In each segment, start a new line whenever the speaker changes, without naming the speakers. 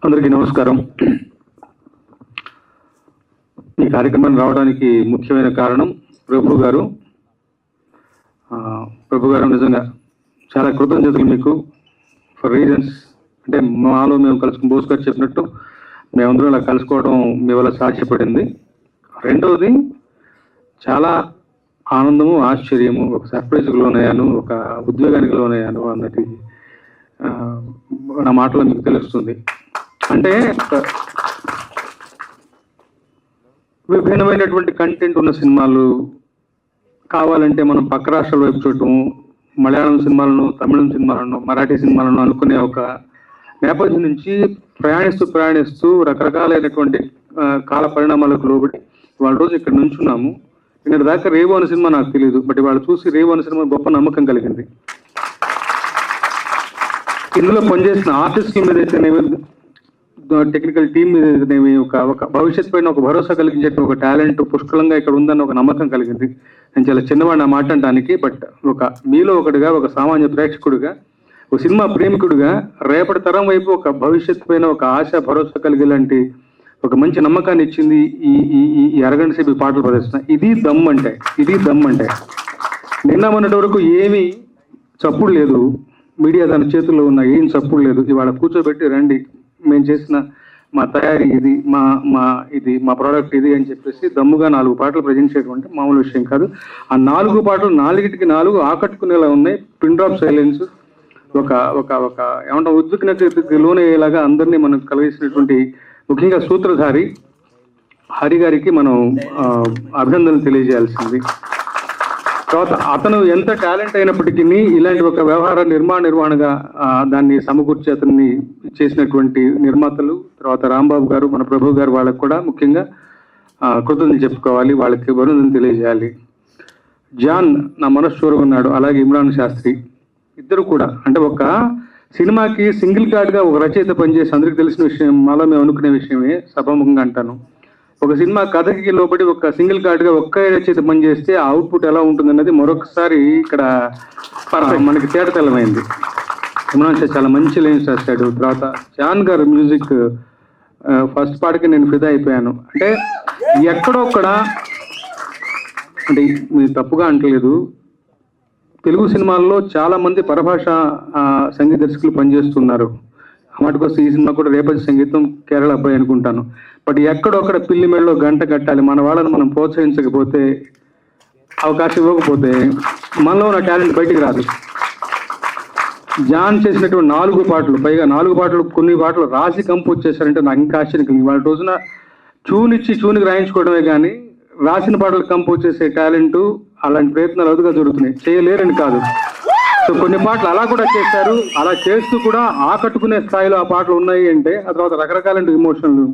అందరికీ నమస్కారం. ఈ కార్యక్రమానికి రావడానికి ముఖ్యమైన కారణం ప్రభు గారు. నిజంగా చాలా కృతజ్ఞతలు మీకు ఫర్ రీజన్స్. అంటే మాలో మేము కలుసుకుని బోస్ గారు చెప్పినట్టు మేమందరం ఇలా కలుసుకోవడం మీ వల్ల సాధ్యపడింది. రెండవది చాలా ఆనందము, ఆశ్చర్యము, ఒక సర్ప్రైజ్కి లోనయ్యాను, ఒక ఉద్వేగానికి లోనయ్యాను అన్నది నా మాటలో మీకు తెలుస్తుంది. అంటే విభిన్నమైనటువంటి కంటెంట్ ఉన్న సినిమాలు కావాలంటే మనం పక్క రాష్ట్రాల వైపు చూడటం, మలయాళం సినిమాలను, తమిళం సినిమాలను, మరాఠీ సినిమాలను అనుకునే ఒక నేపథ్యం నుంచి ప్రయాణిస్తూ రకరకాలైనటువంటి కాల పరిణామాలకు లోబడి వాళ్ళ రోజు ఇక్కడ నుంచున్నాము. ఇక్కడ దాకా రేవు అనే సినిమా నాకు తెలియదు, బట్ వాళ్ళు చూసి రేవు అనే సినిమా గొప్ప నమ్మకం కలిగింది. ఇందులో పనిచేసిన ఆర్టిస్టుల మీద అయితేనేమి, టెక్నికల్ టీం మీద అయితేనేమి ఒక భవిష్యత్ పైన ఒక భరోసా కలిగించే ఒక టాలెంట్ పుష్కలంగా ఇక్కడ ఉందని ఒక నమ్మకం కలిగింది. నేను చాలా చిన్నవాడిని ఆ మాట అనడానికి, బట్ ఒక మీలో ఒకటిగా, ఒక సామాన్య ప్రేక్షకుడిగా, ఒక సినిమా ప్రేమికుడిగా రేపటి తరం వైపు ఒక భవిష్యత్ పైన ఒక ఆశ, భరోసా కలిగేలాంటి ఒక మంచి నమ్మకాన్ని ఇచ్చింది ఈ అరగంట సేపు పాటల ప్రదర్శన. ఇది దమ్ అంటే నిన్న మొన్నటి వరకు ఏమీ చప్పుడు లేదు, మీడియా తన చేతుల్లో ఉన్న ఏం చప్పుడు లేదు. ఇవాళ కూర్చోబెట్టి రండి, మేము చేసిన మా తయారీ ఇది, మా ప్రోడక్ట్ ఇది అని చెప్పేసి దమ్ముగా 4 పాటలు ప్రజెంట్ చేయడం అంటే మామూలు విషయం కాదు. ఆ 4 పాటలు 4 ఆకట్టుకునేలా ఉన్నాయి. పిన్ డ్రాప్ సైలెన్స్, ఒక ఒక ఒక ఏమంటాం ఉద్విగ్నతకి లోనయ్యేలాగా అందరినీ మనం కలిగేసినటువంటి ముఖ్యంగా సూత్రధారి హరి గారికి మనం అభినందనలు తెలియజేయాల్సింది. తర్వాత అతను ఎంత టాలెంట్ అయినప్పటికీ ఇలాంటి ఒక వ్యవహార నిర్వహణగా దాన్ని సమకూర్చి అతన్ని చేసినటువంటి నిర్మాతలు, తర్వాత రాంబాబు గారు, మన ప్రభు గారు, వాళ్ళకు కూడా ముఖ్యంగా కృతజ్ఞతలు చెప్పుకోవాలి, వాళ్ళకి అభినందనలు తెలియజేయాలి. జాన్ నా మనస్సు ఉన్నాడు, అలాగే ఇమ్రాన్ శాస్త్రి, ఇద్దరు కూడా. అంటే ఒక సినిమాకి సింగిల్ కార్డ్గా ఒక రచయిత పనిచేసి అందరికీ తెలిసిన విషయం, మాలో మేము అనుకునే విషయమే సభాముఖంగా అంటాను. ఒక సినిమా కథకి లోబడి ఒక సింగిల్ కార్డ్గా ఒక్క రచయిత పనిచేస్తే ఆ అవుట్పుట్ ఎలా ఉంటుందన్నది మరొకసారి ఇక్కడ మనకి తేటతెల్లమైంది. ఇమ్రాన్ షా చాలా మంచి లైన్స్ రాశాడు. తర్వాత జాన్ గారు మ్యూజిక్ ఫస్ట్ పాటకి నేను ఫిదా అయిపోయాను. అంటే ఎక్కడొక్కడ, అంటే మీరు తప్పుగా అంటలేదు, తెలుగు సినిమాల్లో చాలా మంది పరభాష సంగీత దర్శకులు పనిచేస్తున్నారు. వాటికొస్తే ఈ సినిమా కూడా రేపటి సంగీతం కేరళ అబ్బాయి అనుకుంటాను. బట్ ఎక్కడొక్కడ పిల్లి మెడలో గంట కట్టాలి, మన వాళ్ళని మనం ప్రోత్సహించకపోతే, అవకాశం ఇవ్వకపోతే మనలో ఉన్న టాలెంట్ బయటికి రాదు. జాన్ చేసినటువంటి 4 పాటలు, పైగా 4 పాటలు, కొన్ని పాటలు రాసి కంపోజ్ చేశారంటే నాకు ఇంకా ఆశ్చర్యం. వాళ్ళ రోజున చూనికి రాయించుకోవడమే కానీ రాసిన పాటలు కంపోజ్ చేసే టాలెంట్, అలాంటి ప్రయత్నాలు అదుగా జరుగుతున్నాయి. చేయలేరని కాదు. సో కొన్ని పాటలు అలా కూడా చేశారు. అలా చేస్తూ కూడా ఆకట్టుకునే స్థాయిలో ఆ పాటలు ఉన్నాయి అంటే ఆ తర్వాత రకరకాల ఇమోషన్లు.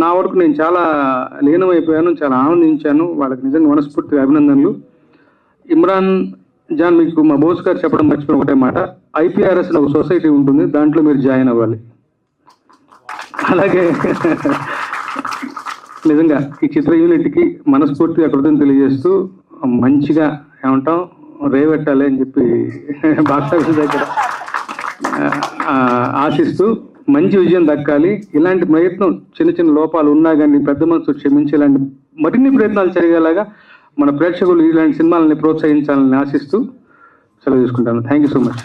నా వరకు నేను చాలా లీనమైపోయాను, చాలా ఆనందించాను. వాళ్ళకి నిజంగా మనస్ఫూర్తిగా అభినందనలు. ఇమ్రాన్ జాన్, మీకు మా బోస్ గారు చెప్పడం మర్చిపోయిన ఒకటే మాట, IPRS ఒక సొసైటీ ఉంటుంది, దాంట్లో మీరు జాయిన్ అవ్వాలి. అలాగే నిజంగా ఈ చిత్ర యూనిట్కి మనస్ఫూర్తిగా కృతజ్ఞతలు తెలియజేస్తూ మంచిగా ఏమంటాం రేవెట్టాలి అని చెప్పి బాక్సాఫీస్ దగ్గర ఆశిస్తూ మంచి విజయం దక్కాలి. ఇలాంటి ప్రయత్నం చిన్న లోపాలు ఉన్నా కానీ పెద్ద మనసు క్షమించి ఇలాంటి మరిన్ని ప్రయత్నాలు జరిగేలాగా మన ప్రేక్షకులు ఇలాంటి సినిమాలని ప్రోత్సహించాలని ఆశిస్తూ సెలవు తీసుకుంటాను. Thank you so much.